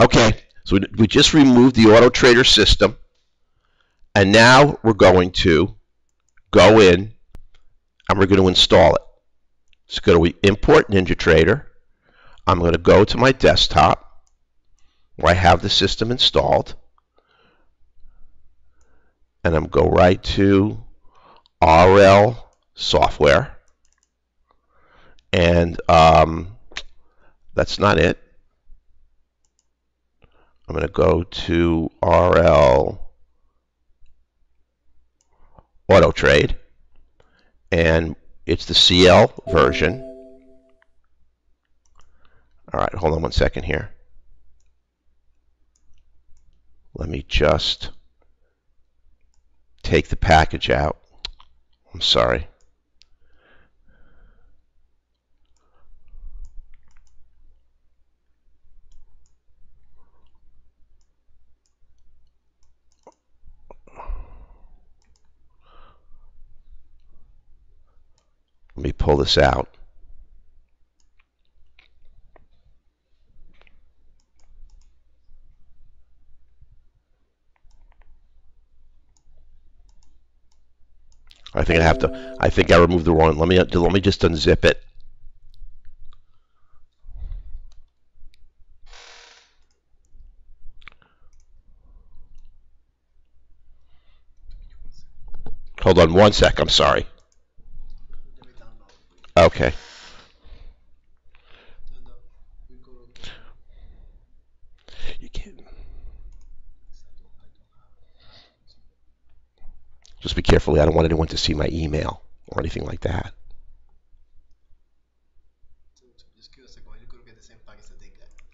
Okay, so we just removed the Autotrader system, and now we're going to go in and we're going to install it. So go to Import NinjaTrader. I'm going to go to my desktop where I have the system installed, and I'm going to go right to RL Software, and that's not it. I'm going to go to RL Autotrade, and it's the CL version. All right, hold on one second here. Let me just take the package out. I'm sorry. Let me pull this out. I think I have to. I think I removed the wrong. Let me just unzip it. Hold on one sec. I'm sorry. Okay. You can't. Just be careful. I don't want anyone to see my email or anything like that.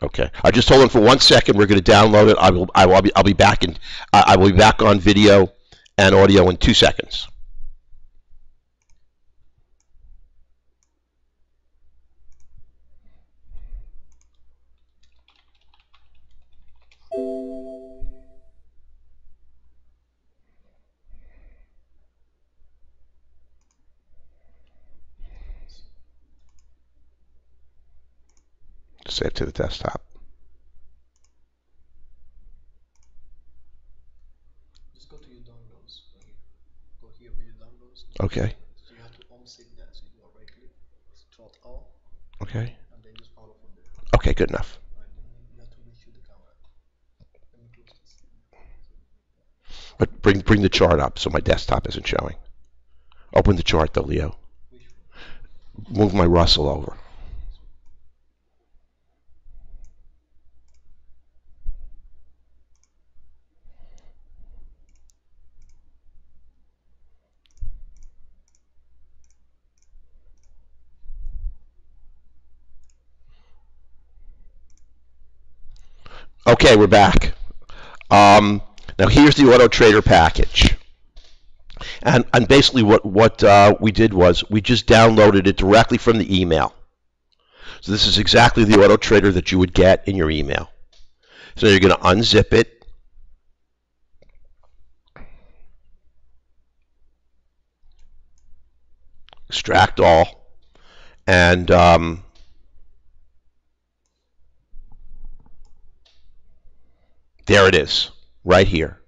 Okay. I just hold on for 1 second. We're going to download it. I'll be back in. I will be back on video and audio in 2 seconds. Save to the desktop. Just go to your downloads. Go here for your downloads. Okay. So you have to unzip that. So you go right click, Control Alt. Okay. And then just follow from there. Okay, good enough. Right, then you have to reshoot the camera. Let me close this. But bring the chart up so my desktop isn't showing. Open the chart though, Leo. Move my Russell over. Okay, we're back. Now here's the Autotrader package. And basically what we did was we just downloaded it directly from the email. So this is exactly the Autotrader that you would get in your email. So you're going to unzip it. Extract all. And there it is, right here.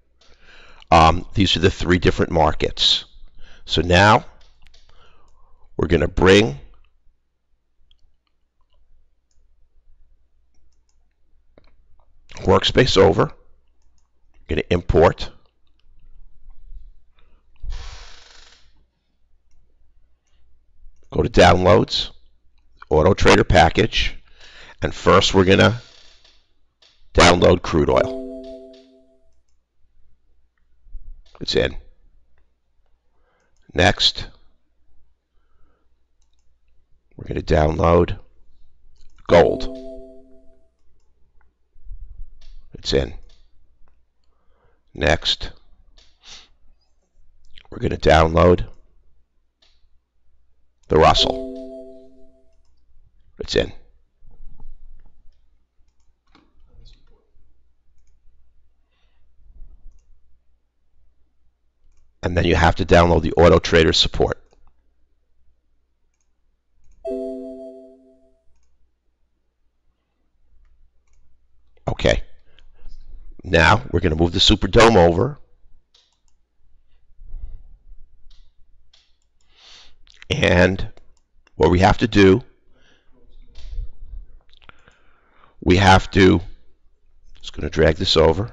These are the 3 different markets. So now we're going to bring Workspace over. We're going to import. Go to Downloads, Autotrader package, and first we're going to download crude oil. It's in. Next, we're going to download gold. It's in. Next, we're going to download the Russell. It's in. And then you have to download the Autotrader support. Okay. Now we're going to move the Superdome over. And what we have to do, just going to drag this over.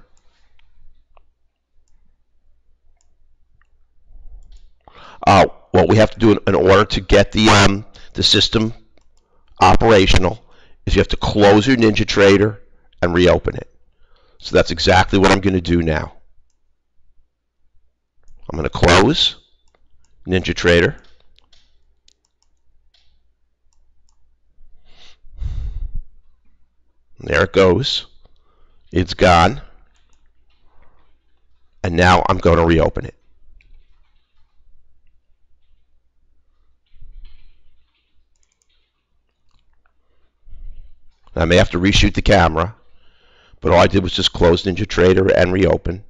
What we have to do in order to get the system operational is you have to close your NinjaTrader and reopen it. So that's exactly what I'm going to do now. I'm going to close NinjaTrader. There it goes. It's gone. And now I'm going to reopen it. I may have to reshoot the camera, but all I did was just close NinjaTrader and reopen.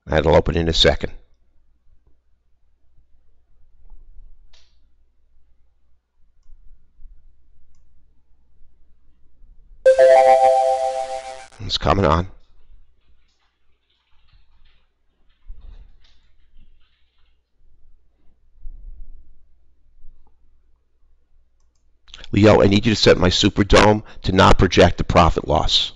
That'll open in a second. It's coming on. Leo, I need you to set my Superdome to not project the profit loss.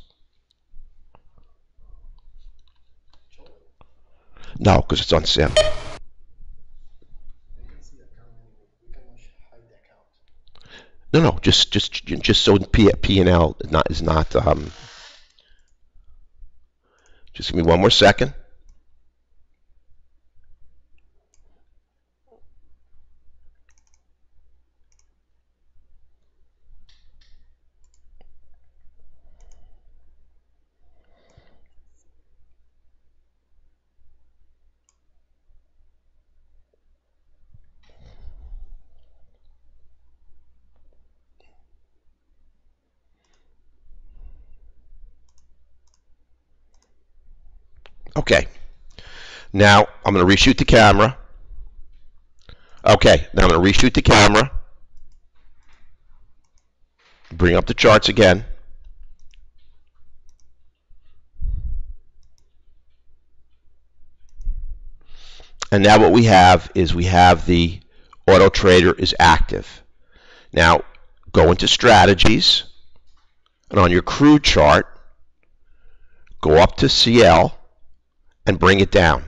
No, because it's on sim. We can see the account anyway. We can hide the account. No, just so P&L is not. Just give me one more second. Okay. Now I'm going to reshoot the camera. Okay, now I'm going to reshoot the camera. Bring up the charts again. And now what we have is the Autotrader is active. Now go into strategies, and on your crude chart, go up to CL and bring it down.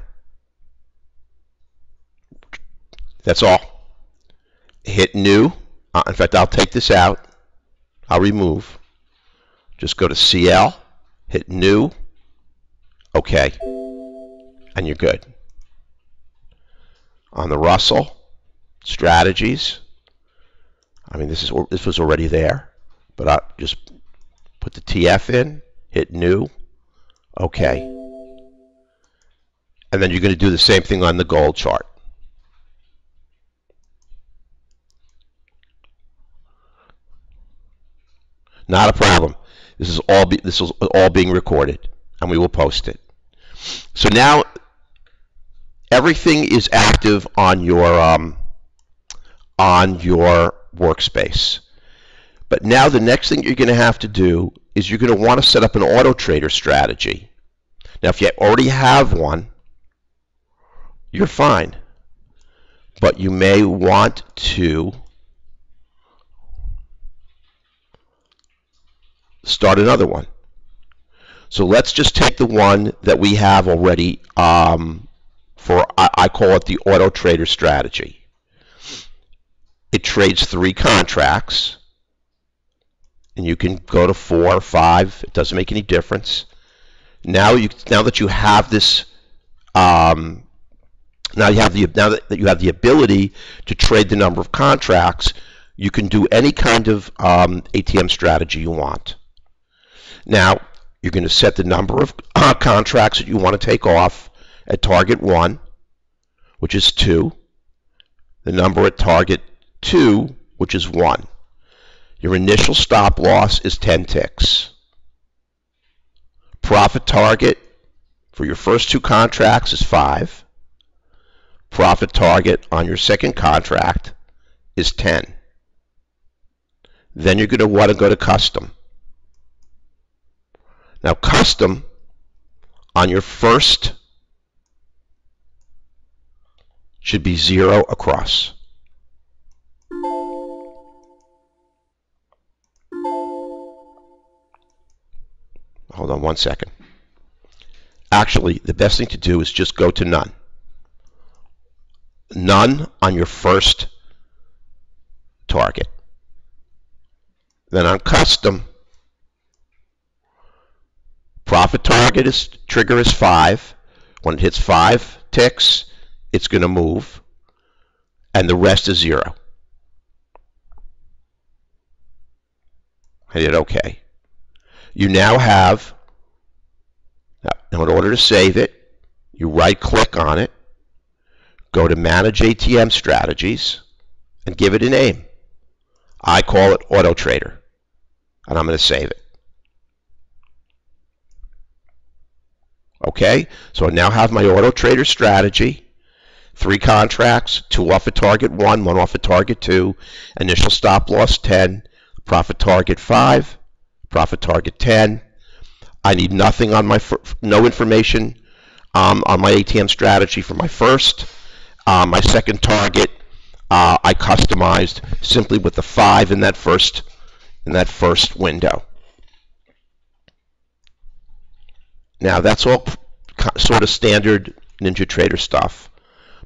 That's all. Hit new. In fact, I'll take this out. I'll remove. Just go to CL, hit new, OK, and you're good. On the Russell, strategies, I mean, this was already there, but I'll just put the TF in, hit new, OK. And then you're going to do the same thing on the gold chart. Not a problem. This is all being recorded, and we will post it. So now everything is active on your workspace. But now the next thing you're going to have to do is you're going to want to set up an Autotrader strategy. Now, if you already have one, you're fine. But you may want to start another one. So let's just take the one that we have already I call it the Autotrader Strategy. It trades 3 contracts, and you can go to 4 or 5. It doesn't make any difference. Now that you have this, now that you have the ability to trade the number of contracts, you can do any kind of ATM strategy you want. Now, you're going to set the number of contracts that you want to take off at target 1, which is 2. The number at target 2, which is 1. Your initial stop loss is 10 ticks. Profit target for your first 2 contracts is 5. Profit target on your second contract is 10. Then you're going to want to go to custom. Now custom on your first should be 0 across. Hold on 1 second. Actually, the best thing to do is just go to none. None on your first target. Then on custom, profit target is trigger is 5. When it hits 5 ticks, it's going to move, and the rest is 0. I hit OK. You now have, now in order to save it, you right-click on it, go to Manage ATM Strategies, and give it a name. I call it Autotrader, and I'm going to save it. Okay, so I now have my Autotrader strategy. 3 contracts, 2 off at target 1, 1 off at target 2, initial stop loss 10, profit target 5, profit target 10. I need nothing on my, no information on my ATM strategy for my first. My second target, I customized simply with the 5 in that first window. Now that's all sort of standard NinjaTrader stuff.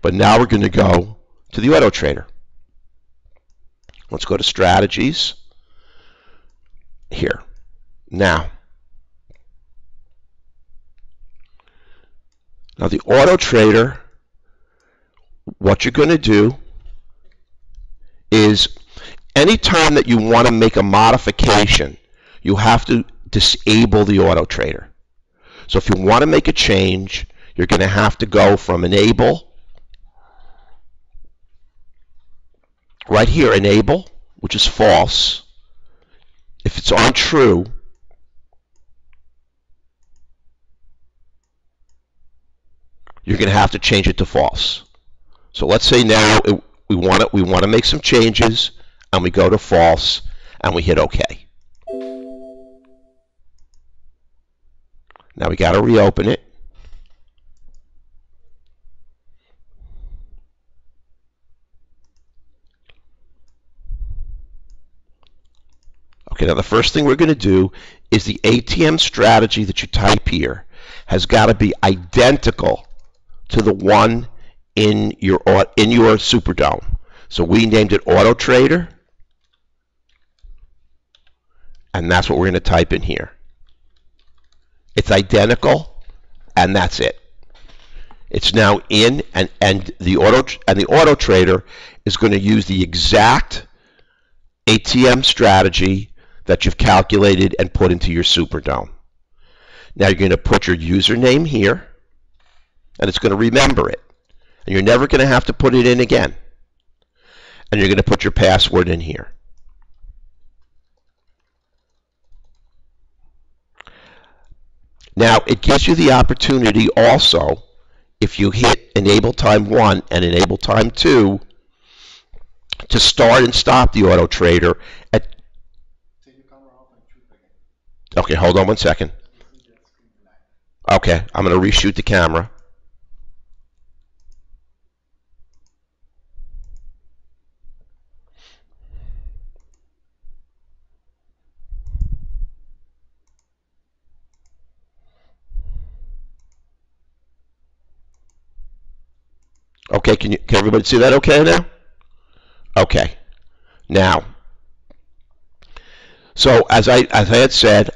But now we're going to go to the Autotrader. Let's go to Strategies here. Now the Autotrader, what you're going to do is anytime that you want to make a modification, you have to disable the Autotrader. So if you want to make a change, you're going to have to go from Enable, right here, Enable, which is false. If it's on True, you're going to have to change it to false. So let's say now we want to make some changes, and we go to false, and we hit OK. Now we got to reopen it. Okay, now the first thing we're going to do is the ATM strategy that you type here has got to be identical to the one in your Superdome. So we named it Autotrader, and that's what we're going to type in here. It's identical, and that's it. It's now in, and the Autotrader is going to use the exact ATM strategy that you've calculated and put into your Superdome. Now you're going to put your username here, and it's going to remember it. And you're never going to have to put it in again. And you're going to put your password in here. Now it gives you the opportunity also, if you hit Enable Time 1 and Enable Time 2, to start and stop the Autotrader at... Okay, hold on 1 second. Okay, I'm going to reshoot the camera. Okay, can everybody see that okay now? Okay. Now, so as I had said,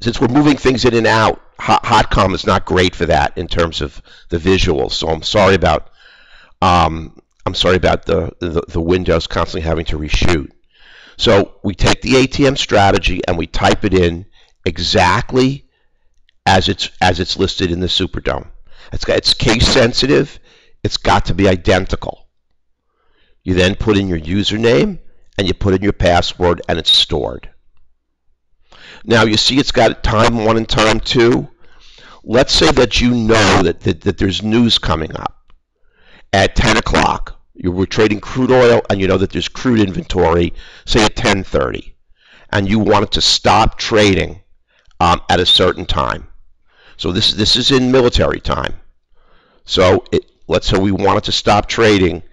since we're moving things in and out, Hotcom is not great for that in terms of the visuals. So I'm sorry about the Windows constantly having to reshoot. So we take the ATM strategy and we type it in exactly as it's listed in the Superdome. It's case sensitive. It's got to be identical. You then put in your username and you put in your password, and it's stored. Now you see it's got time 1 and time 2. Let's say that you know that there's news coming up at 10 o'clock. You were trading crude oil and you know that there's crude inventory, say at 10:30, and you wanted to stop trading at a certain time. So this is in military time. So let's say we wanted to stop trading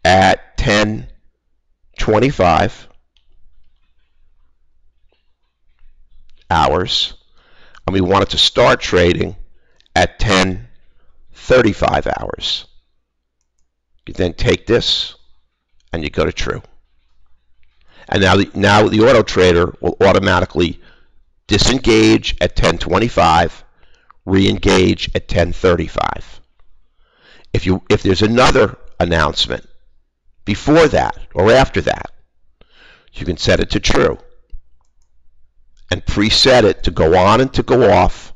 at 10:25 hours, and we wanted to start trading at 10:35 hours. You then take this and you go to true. And now the auto trader will automatically disengage at 10:25, re-engage at 10:35. If there's another announcement before that or after that, you can set it to true and preset it to go on and to go off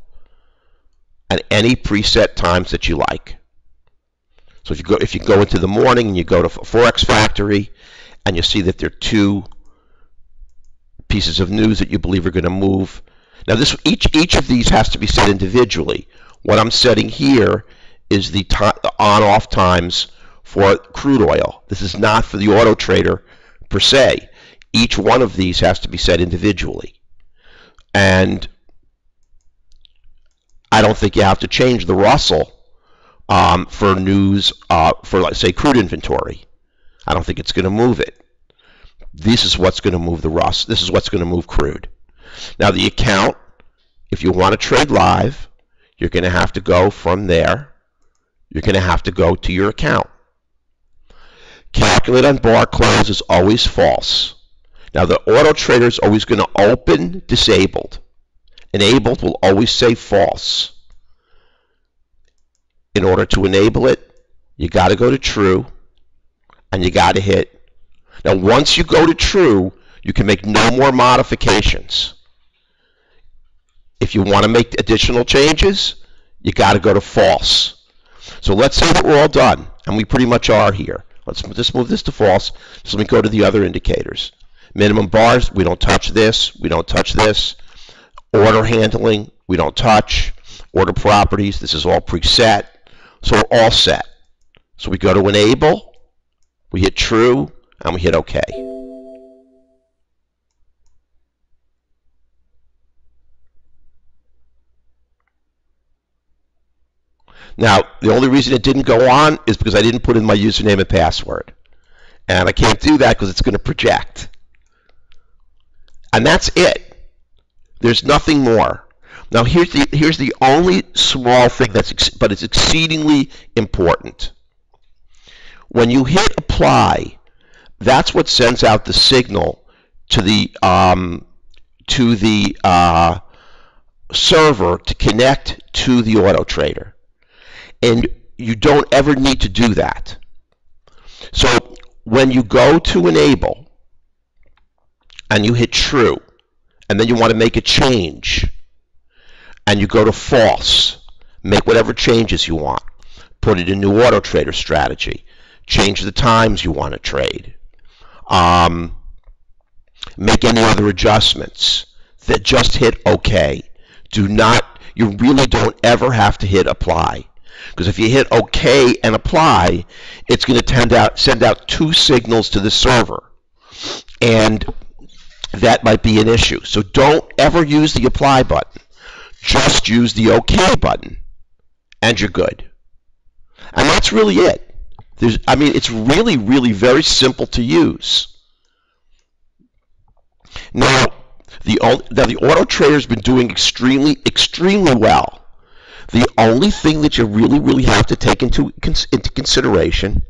at any preset times that you like. So if you go into the morning and you go to Forex Factory and you see that there are two pieces of news that you believe are going to move. Now each of these has to be set individually. What I'm setting here is the on-off times for crude oil. This is not for the auto trader per se. Each one of these has to be set individually. And I don't think you have to change the Russell for news for, let's say, crude inventory. I don't think it's going to move it. This is what's going to move the Russ. This is what's going to move crude. Now the account, if you want to trade live, you're going to have to go from there. You're going to have to go to your account. Calculate on bar close is always false. Now the auto trader is always going to open disabled. Enabled will always say false. In order to enable it, you got to go to true, and you got to hit. Now once you go to true, you can make no more modifications. If you want to make additional changes, you got to go to false. So let's say that we're all done, and we pretty much are here. Let's just move this to false. So let me go to the other indicators. Minimum bars, we don't touch this. We don't touch this. Order handling, we don't touch. Order properties, this is all preset. So we're all set. So we go to enable, we hit true, and we hit OK. Now, the only reason it didn't go on is because I didn't put in my username and password. And I can't do that because it's going to project. And that's it. There's nothing more. Now, here's the only small thing but it's exceedingly important. When you hit apply, that's what sends out the signal to the server to connect to the auto trader. And you don't ever need to do that. So when you go to enable and you hit true, and then you want to make a change, and you go to false, make whatever changes you want, put it in new Autotrader Strategy, change the times you want to trade, make any other adjustments, that just hit OK. You really don't ever have to hit apply. Because if you hit OK and apply, it's going to send out two signals to the server. And that might be an issue. So don't ever use the apply button. Just use the OK button, and you're good. And that's really it. It's really, really very simple to use. Now, the auto trader's been doing extremely, extremely well. The only thing that you really, really have to take into consideration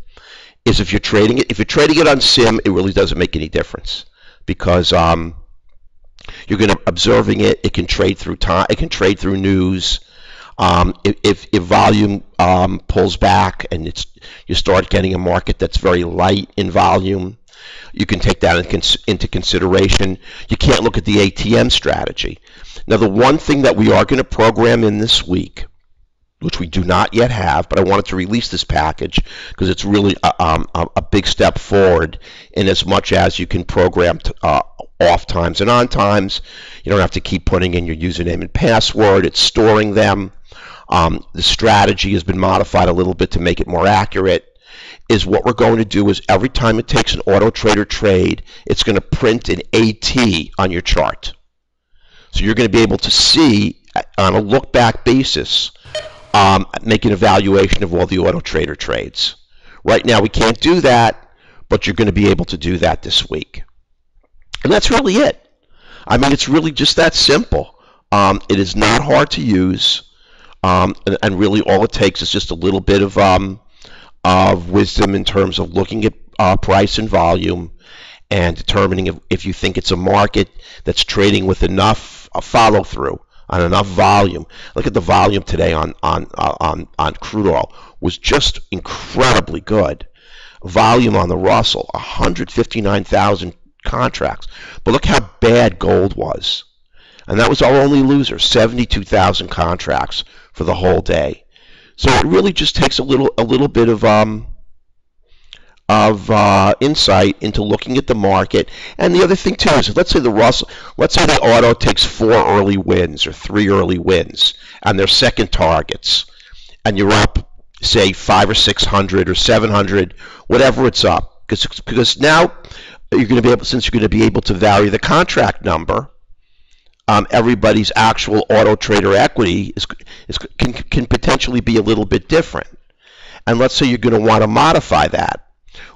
is if you're trading it on sim, it really doesn't make any difference, because you're going to observing it. It can trade through time. It can trade through news. If volume pulls back and you start getting a market that's very light in volume, you can take that into consideration. You can't look at the ATM strategy. Now, the one thing that we are going to program in this week, which we do not yet have, but I wanted to release this package because it's really a big step forward in as much as you can program off times and on times. You don't have to keep putting in your username and password. It's storing them. The strategy has been modified a little bit to make it more accurate. Is what we're going to do is every time it takes an auto trader trade, it's going to print an AT on your chart. So you're going to be able to see on a look-back basis, make an evaluation of all the Autotrader trades. Right now we can't do that, but you're going to be able to do that this week. And that's really it. I mean, it's really just that simple. It is not hard to use, and really all it takes is just a little bit of wisdom in terms of looking at price and volume and determining if you think it's a market that's trading with enough follow-through on enough volume. Look at the volume today on crude oil was just incredibly good. Volume on the Russell, 159,000 contracts. But look how bad gold was. And that was our only loser, 72,000 contracts for the whole day. So it really just takes a little bit of insight into looking at the market. And the other thing too is, let's say the auto takes 4 early wins or 3 early wins, and their second targets, and you're up, say 500 or 600 or 700, whatever it's up, because now you're going to be able, since you're going to be able to vary the contract number, everybody's actual auto trader equity can potentially be a little bit different. And let's say you're going to want to modify that.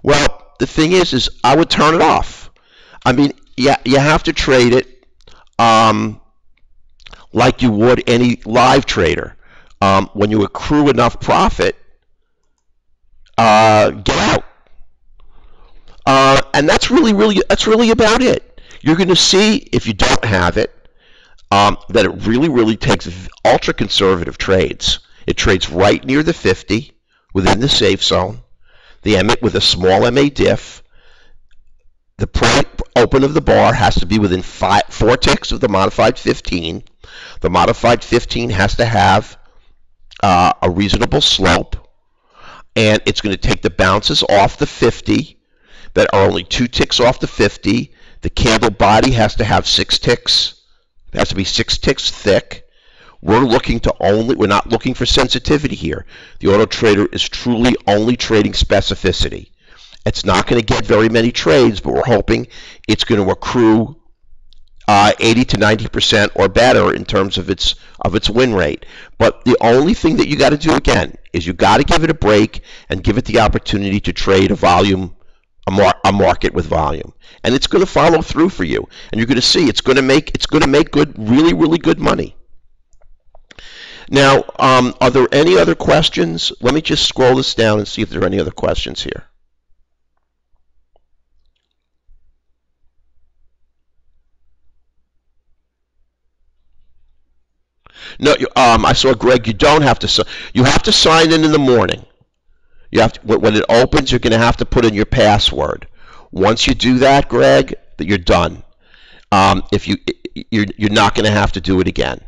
Well, the thing is I would turn it off. I mean, yeah, you have to trade it like you would any live trader. When you accrue enough profit, get out. And that's really about it. You're going to see, if you don't have it, that it really takes ultra conservative trades. It trades right near the 50 within the safe zone. The MA with a small MA diff. The price open of the bar has to be within 4 ticks of the modified 15. The modified 15 has to have a reasonable slope, and it's going to take the bounces off the 50 that are only 2 ticks off the 50. The candle body has to have 6 ticks. It has to be 6 ticks thick. We're not looking for sensitivity here. The auto trader is truly only trading specificity. It's not going to get very many trades, but we're hoping it's going to accrue 80 to 90% or better in terms of its win rate. But the only thing that you got to do again is you got to give it a break and give it the opportunity to trade a market with volume, and it's going to follow through for you. And you're going to see it's going to make really good money. Now, are there any other questions? Let me just scroll this down and see if there are any other questions here. No, I saw Greg. You don't have to. You have to sign in the morning. You have to, when it opens, you're going to have to put in your password. Once you do that, Greg, that you're done. You're not going to have to do it again.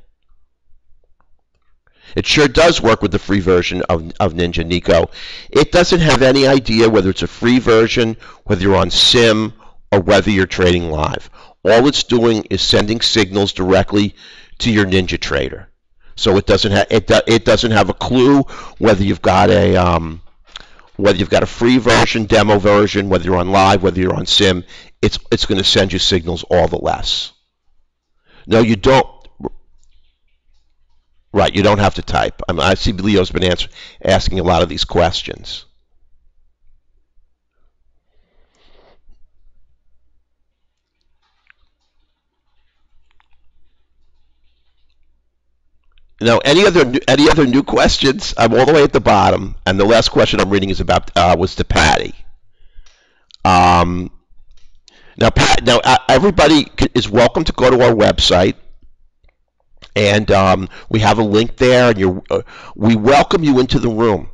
It sure does work with the free version of Ninja, Nico. It doesn't have any idea whether it's a free version, whether you're on sim, or whether you're trading live. All it's doing is sending signals directly to your Ninja trader. So it doesn't have a clue whether you've got a free version, demo version, whether you're on live, whether you're on sim. It's going to send you signals all the less. No, you don't. Right, you don't have to type. I see Leo's been asking a lot of these questions. Now, any other new questions? I'm all the way at the bottom, and the last question I'm reading is about was to Patty. Now, everybody is welcome to go to our website, and we have a link there, and we welcome you into the room.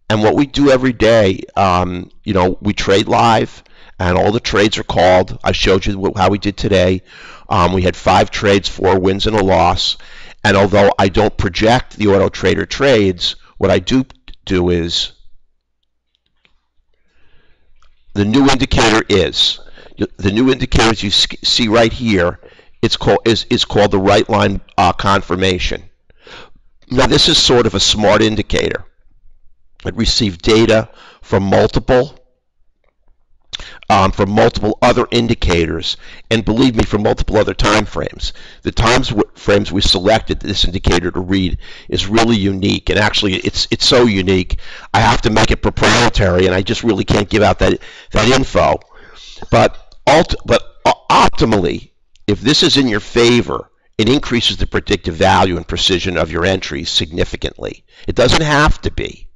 And what we do every day, we trade live, and all the trades are called. I showed you how we did today. We had 5 trades, 4 wins and a loss. And although I don't project the auto trader trades, what I do is the new indicator is you see right here. It's called the right line confirmation. Now this is sort of a smart indicator. It received data from multiple for multiple other indicators, and believe me, for multiple other time frames. The frames we selected this indicator to read is really unique, and actually it's so unique I have to make it proprietary, and I just really can't give out that info. But optimally, if this is in your favor, it increases the predictive value and precision of your entries significantly. It doesn't have to be.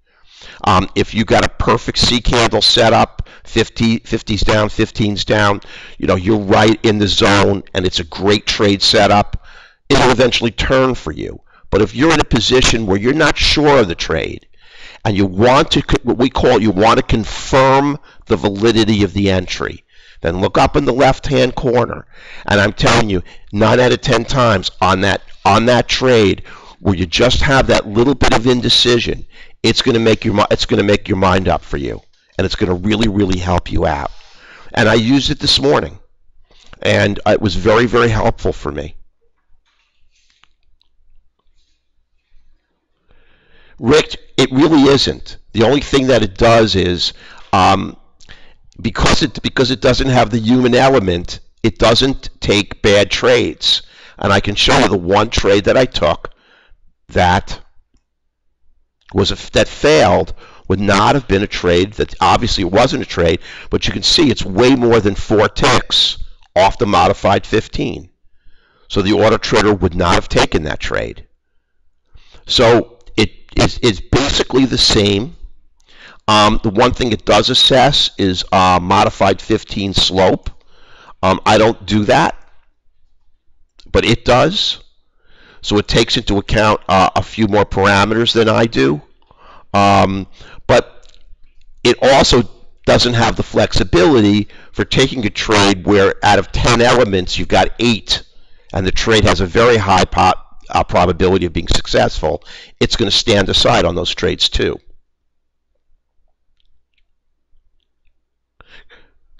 If you got a perfect C candle setup, 50's down, 15's down, you're right in the zone, and it's a great trade setup, it'll eventually turn for you. But if you're in a position where you're not sure of the trade, and you want to, you want to confirm the validity of the entry, then look up in the left-hand corner, and I'm telling you, 9 out of 10 times on that trade where you just have that little bit of indecision, it's going to make your mind up for you, and it's going to really, really help you out. And I used it this morning, and it was very, very helpful for me. Rick, it really isn't. The only thing that it does is because it doesn't have the human element, it doesn't take bad trades. And I can show you the one trade that I took that failed would not have been a trade. That obviously it wasn't a trade, but you can see it's way more than 4 ticks off the modified 15. So the Autotrader would not have taken that trade. So it's basically the same. The one thing it does assess is modified 15 slope. I don't do that, but it does. So it takes into account a few more parameters than I do. But it also doesn't have the flexibility for taking a trade where out of 10 elements you've got 8, and the trade has a very high probability of being successful. It's going to stand aside on those trades too.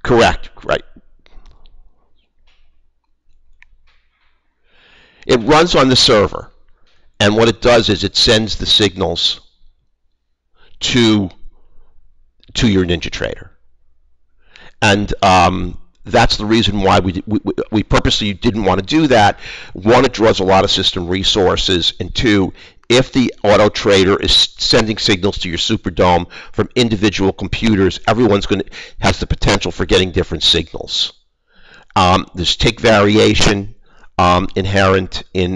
Correct, right. It runs on the server, and what it does is it sends the signals to your NinjaTrader, and that's the reason why we purposely didn't want to do that. One, it draws a lot of system resources, and two, if the Autotrader is sending signals to your Superdome from individual computers, everyone's has the potential for getting different signals. There's tick variation inherent in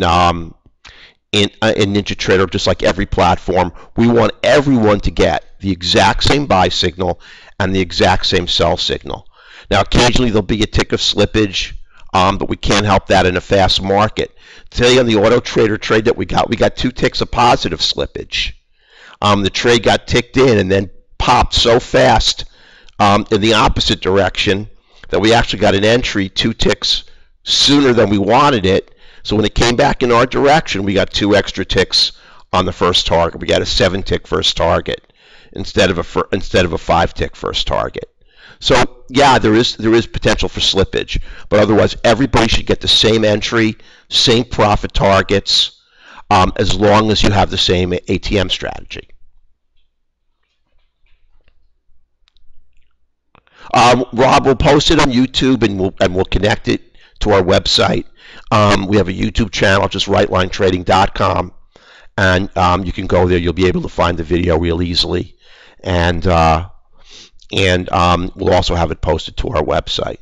NinjaTrader, just like every platform. We want everyone to get the exact same buy signal and the exact same sell signal. Now, occasionally there'll be a tick of slippage, but we can't help that in a fast market. Today on the Autotrader trade that we got 2 ticks of positive slippage. The trade got ticked in and then popped so fast in the opposite direction that we actually got an entry 2 ticks sooner than we wanted it. So when it came back in our direction, we got 2 extra ticks on the first target. We got a 7-tick first target instead of a 5-tick first target. So yeah, there is potential for slippage, but otherwise everybody should get the same entry, same profit targets, as long as you have the same ATM strategy. Rob will post it on YouTube, and we'll connect it to our website. We have a YouTube channel, just rightlinetrading.com, and you can go there. You'll be able to find the video real easily, and we'll also have it posted to our website.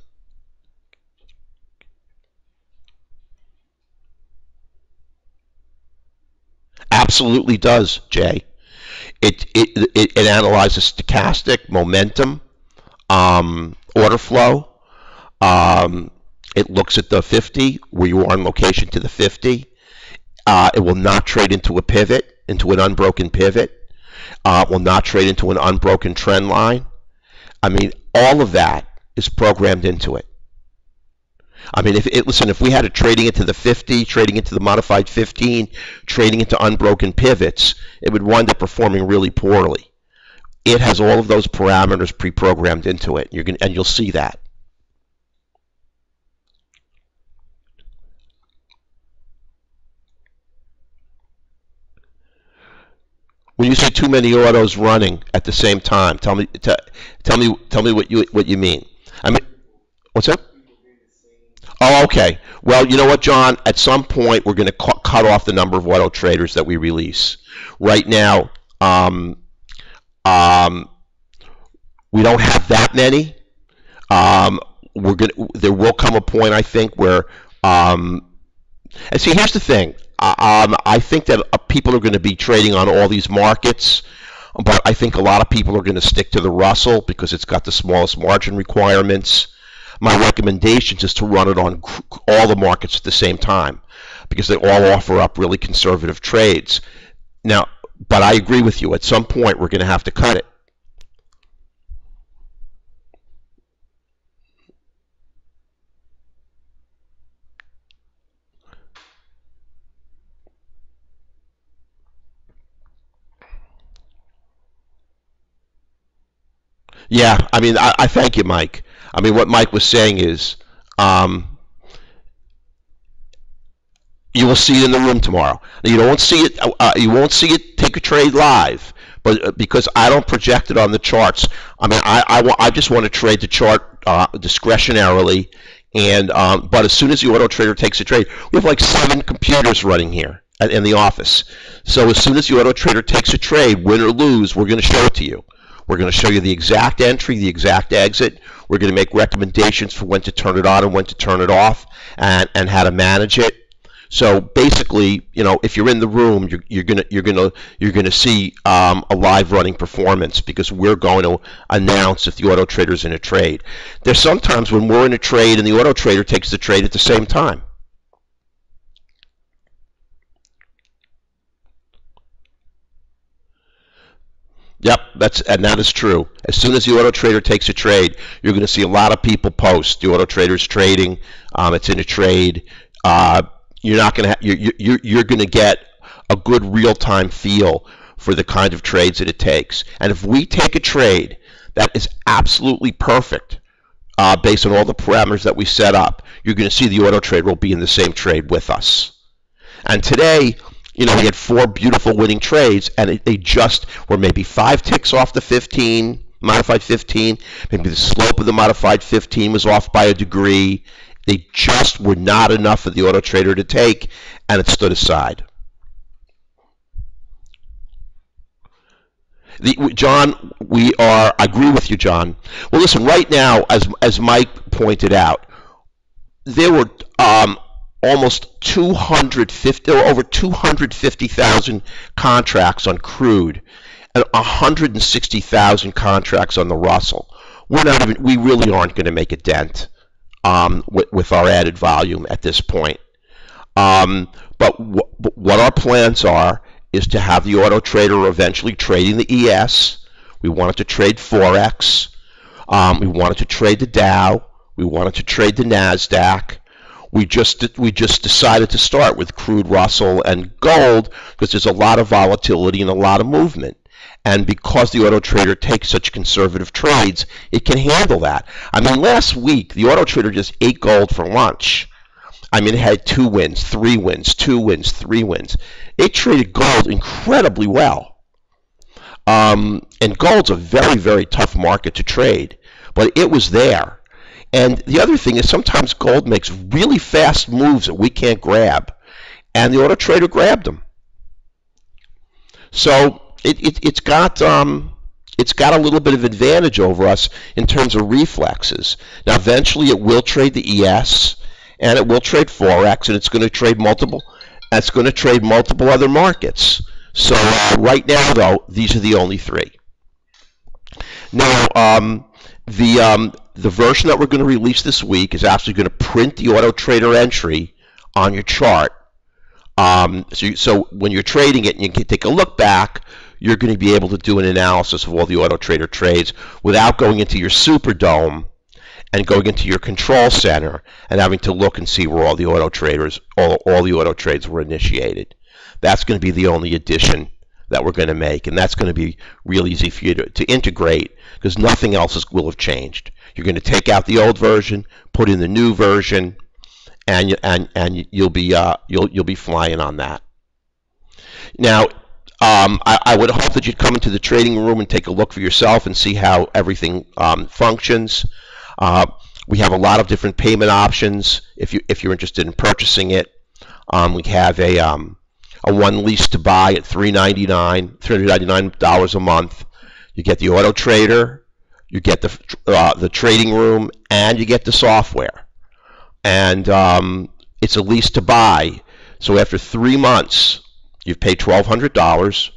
Absolutely does, Jay. It analyzes stochastic, momentum, order flow. It looks at the 50, where you are in location to the 50. It will not trade into a pivot, into an unbroken pivot. It will not trade into an unbroken trend line. I mean, all of that is programmed into it. I mean, if we had it trading into the 50, trading into the modified 15, trading into unbroken pivots, it would wind up performing really poorly. It has all of those parameters pre-programmed into it, and you'll see that. When you see too many autos running at the same time, tell me what you mean. I mean, what's that? Oh, okay. Well, you know what, John? At some point, we're going to cut off the number of auto traders that we release. Right now, um, we don't have that many. Um, there will come a point, I think, where and see, here's the thing. I think that people are going to be trading on all these markets, but I think a lot of people are going to stick to the Russell because it's got the smallest margin requirements. My recommendation is to run it on all the markets at the same time because they all offer up really conservative trades. Now, but I agree with you. At some point, we're going to have to cut it. Yeah, I mean, I thank you, Mike. I mean, what Mike was saying is, um, you will see it in the room tomorrow. You won't see it. You won't see it take a trade live, but because I don't project it on the charts. I mean, I just want to trade the chart discretionarily, and but as soon as the auto trader takes a trade, we have like 7 computers running here in the office. So as soon as the auto trader takes a trade, win or lose, we're going to show it to you. We're going to show you the exact entry, the exact exit. We're going to make recommendations for when to turn it on and when to turn it off, and how to manage it. So basically, you know, if you're in the room, you're gonna see a live running performance because we're going to announce if the auto trader's in a trade. There's sometimes when we're in a trade and the auto trader takes the trade at the same time. Yep, that is true. As soon as the auto trader takes a trade, you're going to see a lot of people post the auto trader's trading. It's in a trade. You're not going to you're going to get a good real-time feel for the kind of trades that it takes. And if we take a trade that is absolutely perfect based on all the parameters that we set up, you're going to see the auto trader will be in the same trade with us. And today, you know, we had 4 beautiful winning trades, and they just were maybe 5 ticks off the 15, modified 15. Maybe the slope of the modified 15 was off by a degree. They just were not enough for the auto trader to take, and it stood aside. John, I agree with you, John. Well, listen, right now, as Mike pointed out, there were almost 250, or over 250,000 contracts on crude and 160,000 contracts on the Russell. We really aren't going to make a dent with our added volume at this point. But what our plans are is to have the auto trader eventually trading the ES. We wanted to trade Forex. We wanted to trade the Dow. We wanted to trade the NASDAQ. We just decided to start with crude, Russell, and gold because there's a lot of volatility and a lot of movement. And because the auto trader takes such conservative trades, it can handle that. I mean, last week, the auto trader just ate gold for lunch. I mean, it had 2 wins, 3 wins, 2 wins, 3 wins. It traded gold incredibly well. And gold's a very, very tough market to trade, but it was there. And the other thing is sometimes gold makes really fast moves that we can't grab, and the auto trader grabbed them. So it's got a little bit of advantage over us in terms of reflexes. Now eventually it will trade the ES, and it will trade Forex, and it's going to trade multiple. It's going to trade multiple other markets. So right now, though, these are the only 3. Now the version that we're going to release this week is actually going to print the auto trader entry on your chart. So when you're trading it and you can take a look back, you're going to be able to do an analysis of all the auto trader trades without going into your Superdome and going into your control center and having to look and see where all the auto traders, all the auto trades were initiated. That's going to be the only addition that we're going to make, and that's going to be real easy for you to integrate because nothing else will have changed. You're going to take out the old version, put in the new version, and you'll be flying on that. Now, I would hope that you'd come into the trading room and take a look for yourself and see how everything functions. We have a lot of different payment options if you're interested in purchasing it. We have a one lease to buy at $399 a month. You get the Autotrader, you get the trading room, and you get the software. And it's a lease to buy. So after 3 months, you've paid $1,200,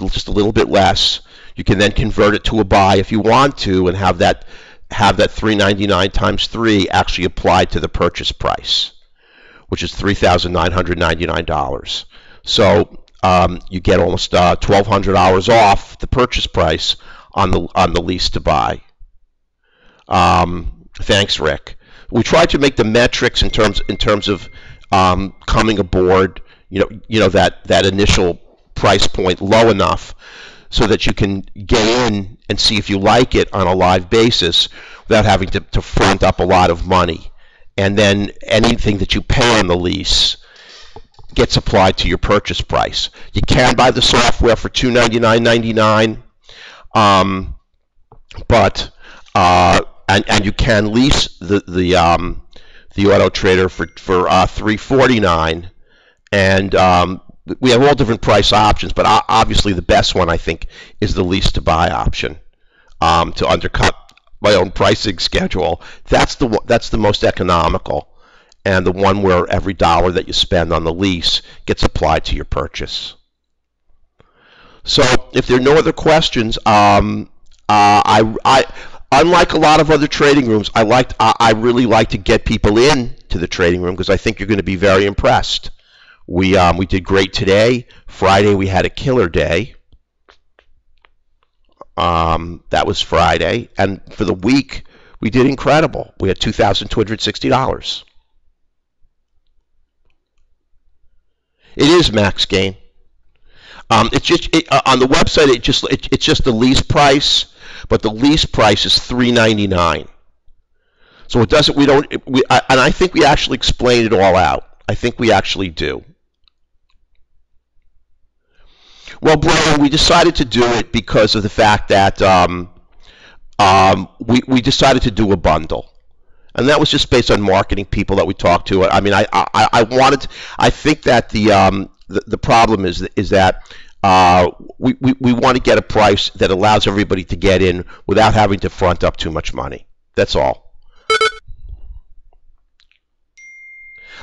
just a little bit less. You can then convert it to a buy if you want to, and have that $399 times 3 actually applied to the purchase price, which is $3,999. So you get almost $1,200 off the purchase price on the lease to buy. Thanks, Rick. We tried to make the metrics in terms of coming aboard, that initial price point low enough so that you can get in and see if you like it on a live basis without having to front up a lot of money. And then anything that you pay on the lease gets applied to your purchase price. You can buy the software for $299.99, but and you can lease the Autotrader for $349, and we have all different price options, but obviously the best one I think is the lease to buy option, to undercut my own pricing schedule. That's the most economical, and the one where every dollar that you spend on the lease gets applied to your purchase. So if there are no other questions, unlike a lot of other trading rooms, I really like to get people in to the trading room because I think you're going to be very impressed. We did great today. Friday we had a killer day. That was Friday, and for the week we did incredible. We had $2,260. It is max gain. It's just on the website. It's just the lease price, but the lease price is $399. So it doesn't. And I think we actually explain it all out. I think we actually do. Well, Brian, we decided to do it because of the fact that we decided to do a bundle, and that was just based on marketing people that we talked to. I mean, I think that the problem is that we want to get a price that allows everybody to get in without having to front up too much money. That's all.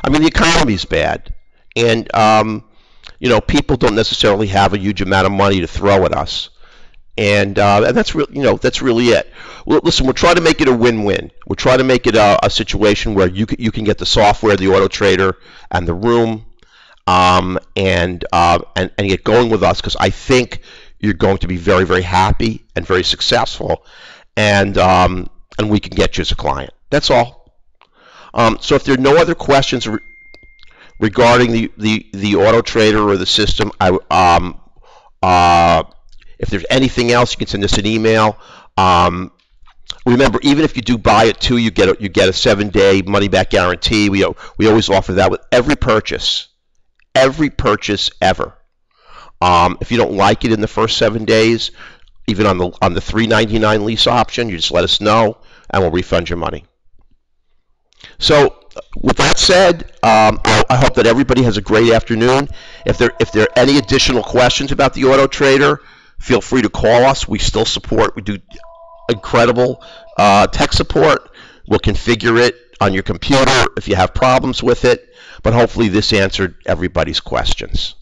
I mean, the economy's bad, and people don't necessarily have a huge amount of money to throw at us, and that's really it. Well, listen, we're trying to make it a win-win. We're trying to make it a situation where you can get the software, the Autotrader, and the room, and get going with us, because I think you're going to be very, very happy and very successful, and we can get you as a client. That's all. So if there are no other questions regarding the Autotrader or the system, if there's anything else, you can send us an email. Remember, even if you do buy it too, you get a 7-day money-back guarantee. We always offer that with every purchase ever. If you don't like it in the first 7 days, even on the $399 lease option, you just let us know, and we'll refund your money. So, with that said, I hope that everybody has a great afternoon. If there are any additional questions about the Autotrader, feel free to call us. We still support. We do incredible tech support. We'll configure it on your computer if you have problems with it. But hopefully this answered everybody's questions.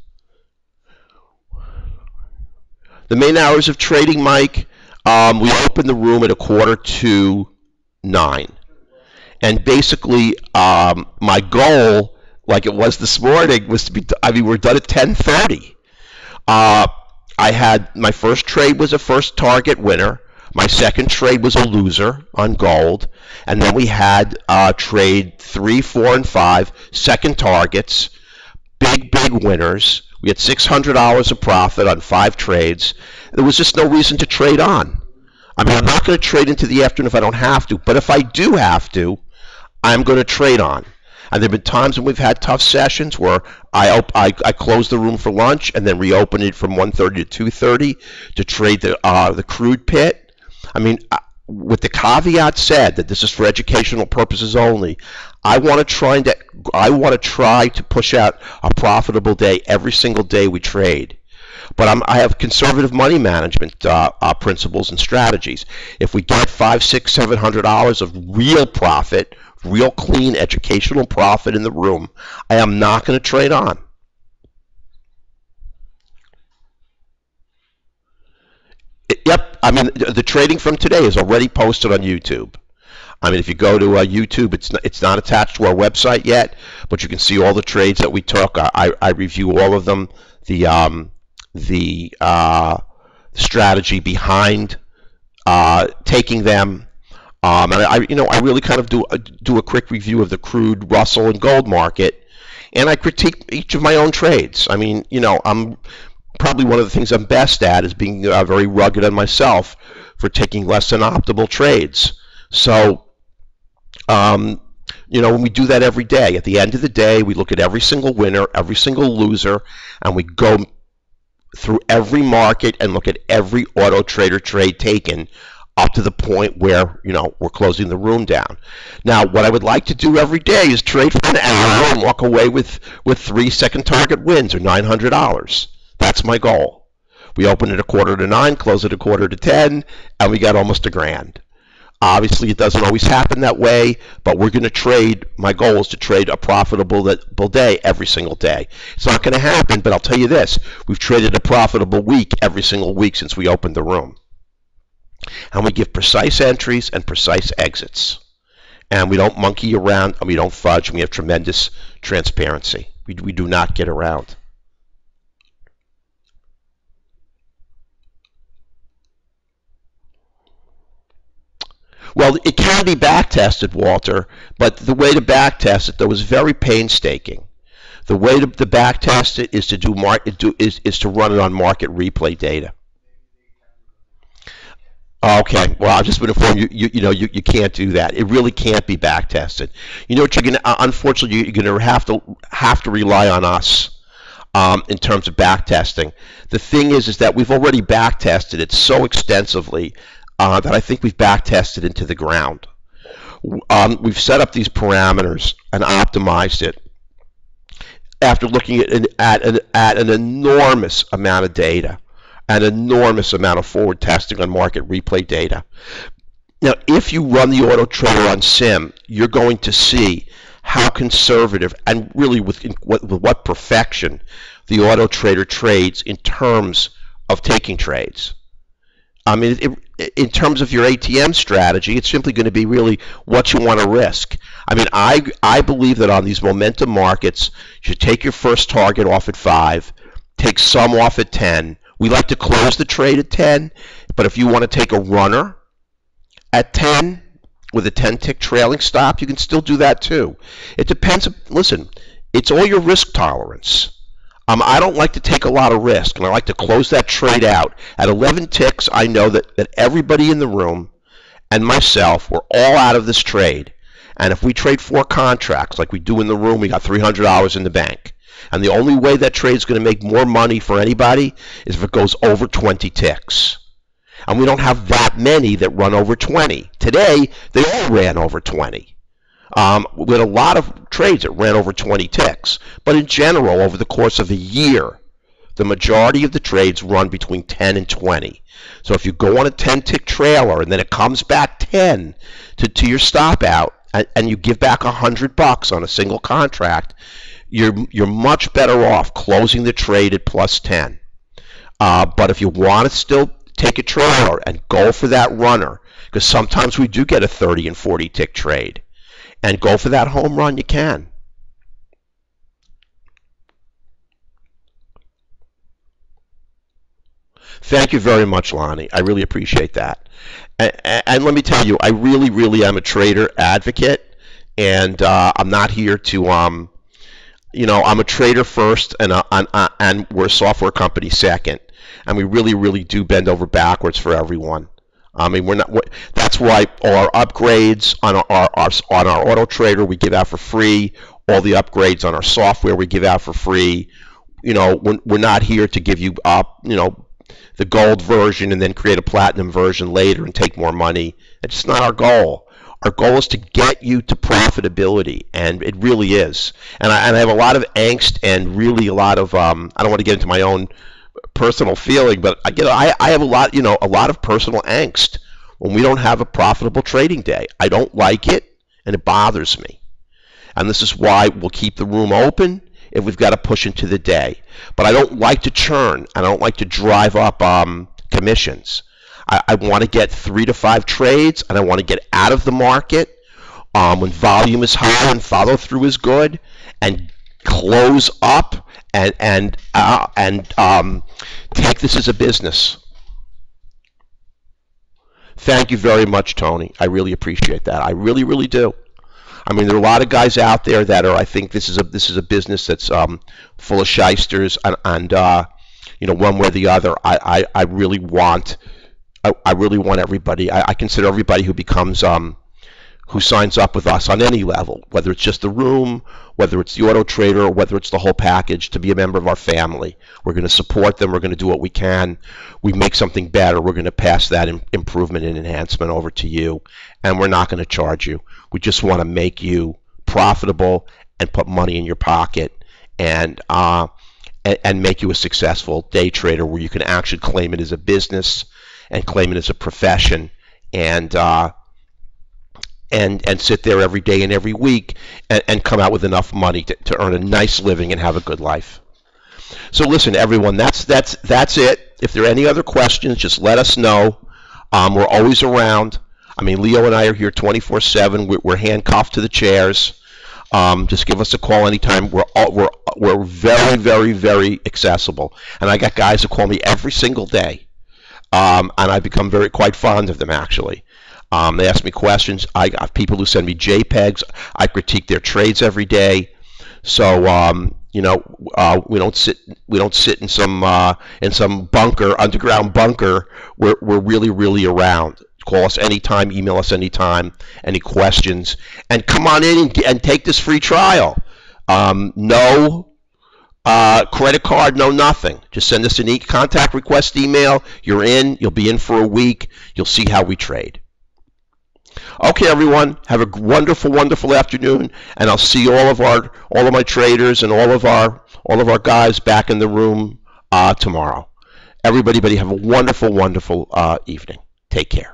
The main hours of trading, Mike, we open the room at 8:45. And basically, my goal, like it was this morning, was to be, we're done at 10:30. I had, my first trade was a first target winner. My second trade was a loser on gold. And then we had trade 3, 4, and 5, second targets, big winners. We had $600 of profit on 5 trades. There was just no reason to trade on. I mean, I'm not going to trade into the afternoon if I don't have to. But if I do have to, I'm going to trade on. And there have been times when we've had tough sessions where I close the room for lunch and then reopen it from 1:30 to 2:30 to trade the crude pit. I mean, with the caveat said that this is for educational purposes only, I want to try to push out a profitable day every single day we trade. But I have conservative money management principles and strategies. If we get $500, $600, $700 of real profit, real clean educational profit in the room, I am not going to trade on. Yep, I mean the trading from today is already posted on YouTube. I mean, if you go to YouTube, it's not attached to our website yet, but you can see all the trades that we took. I review all of them. The strategy behind taking them, and I really kind of do a quick review of the crude, Russell, and gold market, and I critique each of my own trades. I mean, I'm probably one of the things I'm best at is being very rugged on myself for taking less than optimal trades. So, when we do that every day, at the end of the day, we look at every single winner, every single loser, and we go through every market and look at every auto trader trade taken up to the point where, we're closing the room down. Now, what I would like to do every day is trade for an hour and walk away with 3 second target wins or $900. That's my goal. We open at 8:45, close at 8:45, and we got almost $1,000. Obviously, it doesn't always happen that way, but we're going to trade. My goal is to trade a profitable day every single day. It's not going to happen, but I'll tell you this. We've traded a profitable week every single week since we opened the room. And we give precise entries and precise exits. And we don't monkey around, and we don't fudge. We have tremendous transparency. We do not get around. Well, it can be back tested, Walter, but the way to back test it, though, is very painstaking. The way to back test it is to is to run it on market replay data. Okay, well, I've just been informed you can't do that. It really can't be back tested. You know what you're gonna unfortunately you're gonna have to rely on us in terms of back testing. The thing is that we've already back tested it so extensively that I think we've back tested into the ground. We've set up these parameters and optimized it after looking at an enormous amount of data, an enormous amount of forward testing on market replay data. Now, if you run the Autotrader on Sim, you're going to see how conservative and really with what perfection the Autotrader trades in terms of taking trades. I mean, in terms of your ATM strategy, it's simply going to be really what you want to risk. I mean, I believe that on these momentum markets, you should take your first target off at 5, take some off at 10. We like to close the trade at 10, but if you want to take a runner at 10 with a 10-tick trailing stop, you can still do that too. It depends. Listen, it's all your risk tolerance. I don't like to take a lot of risk, and I like to close that trade out. At 11 ticks, I know that everybody in the room and myself, we're all out of this trade. And if we trade 4 contracts like we do in the room, we got $300 in the bank. And the only way that trade is going to make more money for anybody is if it goes over 20 ticks. And we don't have that many that run over 20. Today, they all ran over 20. We had a lot of trades that ran over 20 ticks. But in general, over the course of a year, the majority of the trades run between 10 and 20. So if you go on a 10-tick trailer and then it comes back 10 to your stop out, and you give back $100 on a single contract, you're much better off closing the trade at plus 10. But if you want to still take a trailer and go for that runner, because sometimes we do get a 30 and 40 tick trade, and go for that home run, you can. Thank you very much, Lonnie. I really appreciate that. And let me tell you, I really am a trader advocate, and I'm not here to, I'm a trader first, and we're a software company second, and we really do bend over backwards for everyone. I mean, that's why all our upgrades on our Autotrader we give out for free. All the upgrades on our software we give out for free. We're not here to give you the gold version and then create a platinum version later and take more money. It's just not our goal. Our goal is to get you to profitability, and it really is. And I have a lot of angst and really a lot of I don't want to get into my own personal feeling, but I have a lot of personal angst when we don't have a profitable trading day. I don't like it, and it bothers me. And this is why we'll keep the room open if we've got to push into the day. But I don't like to churn, and I don't like to drive up commissions. I want to get 3 to 5 trades, and I want to get out of the market when volume is high and follow through is good, and close up and take this as a business. Thank you very much, Tony. I really appreciate that. I really, really do. I mean, there are a lot of guys out there that are. I think this is a business that's full of shysters, and one way or the other. I really want everybody. I consider everybody who becomes who signs up with us on any level, whether it's just the room, whether it's the Autotrader, or whether it's the whole package, to be a member of our family. We're going to support them. We're going to do what we can. We make something better. We're going to pass that improvement and enhancement over to you, and we're not going to charge you. We just want to make you profitable and put money in your pocket, and make you a successful day trader where you can actually claim it as a business and claim it as a profession, and sit there every day and every week and come out with enough money to earn a nice living and have a good life. So listen, everyone, that's it. If there are any other questions, just let us know. We're always around. I mean, Leo and I are here 24/7. We're handcuffed to the chairs. Just give us a call anytime. We're very, very, very accessible. And I got guys who call me every single day. And I've become quite fond of them, actually. They ask me questions. I got people who send me JPEGs. I critique their trades every day. So we don't sit in some bunker, underground bunker. We're really, really around. Call us anytime, email us anytime, any questions, and come on in and take this free trial. No credit card, no nothing. Just send us an contact request email. You're in. You'll be in for a week. You'll see how we trade. Okay, everyone, have a wonderful, wonderful afternoon, and I'll see all of my traders and all of our guys back in the room tomorrow. Everybody have a wonderful, wonderful evening. Take care.